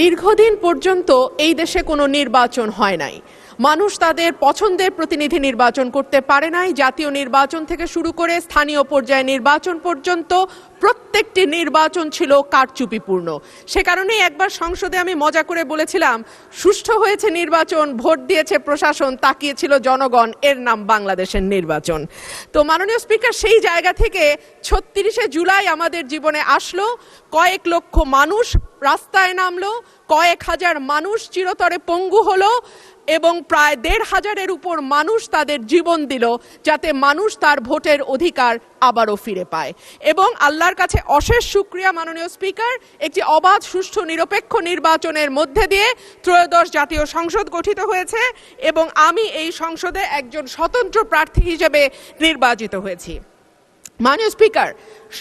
দীর্ঘদিন পর্যন্ত এই দেশে কোনো নির্বাচন হয় নাই। মানুষ তাদের পছন্দের প্রতিনিধি নির্বাচন করতে পারে নাই। জাতীয় নির্বাচন থেকে শুরু করে স্থানীয় পর্যায়ে নির্বাচন পর্যন্ত প্রত্যেকটি নির্বাচন ছিল কারচুপিপূর্ণ। সে কারণেই একবার সংসদে আমি মজা করে বলেছিলাম, সুষ্ঠু হয়েছে নির্বাচন, ভোট দিয়েছে প্রশাসন, তাকিয়েছিল জনগণ, এর নাম বাংলাদেশের নির্বাচন। তো মাননীয় স্পিকার, সেই জায়গা থেকে ৩৬শে জুলাই আমাদের জীবনে আসলো, কয়েক লক্ষ মানুষ রাস্তায় নামলো, কয়েক হাজার মানুষ চিরতরে পঙ্গু হলো এবং প্রায় ১৫০০-এর উপর মানুষ তাদের জীবন দিল যাতে মানুষ তার ভোটের অধিকার আবারও ফিরে পায়। এবং আল্লাহর কাছে অশেষ শুকরিয়া মাননীয় স্পিকার, একটি অবাধ, সুষ্ঠু, নিরপেক্ষ নির্বাচনের মধ্যে দিয়ে ত্রয়োদশ জাতীয় সংসদ গঠিত হয়েছে এবং আমি এই সংসদে একজন স্বতন্ত্র প্রার্থী হিসেবে নির্বাচিত হয়েছি। মাননীয় স্পিকার,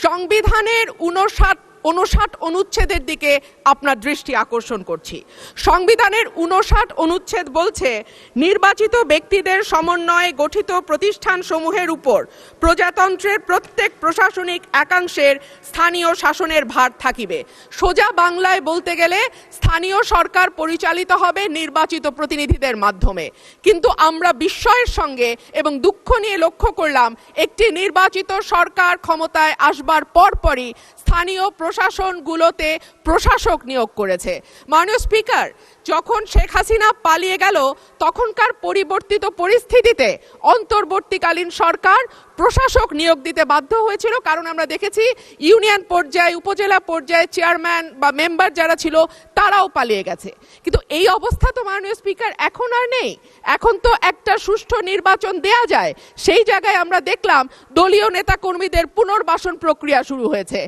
সংবিধানের 59 অনুচ্ছেদের দিকে আপনার দৃষ্টি আকর্ষণ করছি। সংবিধানের 59 অনুচ্ছেদ বলছে, নির্বাচিত ব্যক্তিদের সমন্বয়ে গঠিত প্রতিষ্ঠানসমূহের উপর প্রজাতন্ত্রের প্রত্যেক প্রশাসনিক একাংশের স্থানীয় শাসনের ভার থাকিবে। সোজা বাংলায় বলতে গেলে স্থানীয় সরকার পরিচালিত হবে নির্বাচিত প্রতিনিধিদের মাধ্যমে। কিন্তু আমরা বিস্ময়ের সঙ্গে এবং দুঃখ নিয়ে লক্ষ্য করলাম, একটি নির্বাচিত সরকার ক্ষমতায় আসবার পরপরই স্থানীয় প্রশাসনগুলোতে প্রশাসক নিয়োগ করেছে। মাননীয় স্পিকার, যখন শেখ হাসিনা পালিয়ে গেল তখনকার পরিবর্তিত পরিস্থিতিতে অন্তর্বর্তীকালীন সরকার প্রশাসক নিয়োগ দিতে বাধ্য হয়েছিল, কারণ আমরা দেখেছি ইউনিয়ন পর্যায়ে, উপজেলা পর্যায়ে চেয়ারম্যান বা মেম্বার যারা ছিল তারাও পালিয়ে গেছে। কিন্তু এই অবস্থা তো মাননীয় স্পিকার এখন আর নেই। এখন তো একটা সুষ্ঠু নির্বাচন দেয়া যায়। সেই জায়গায় আমরা দেখলাম দলীয় নেতাকর্মীদের পুনর্বাসন প্রক্রিয়া শুরু হয়েছে।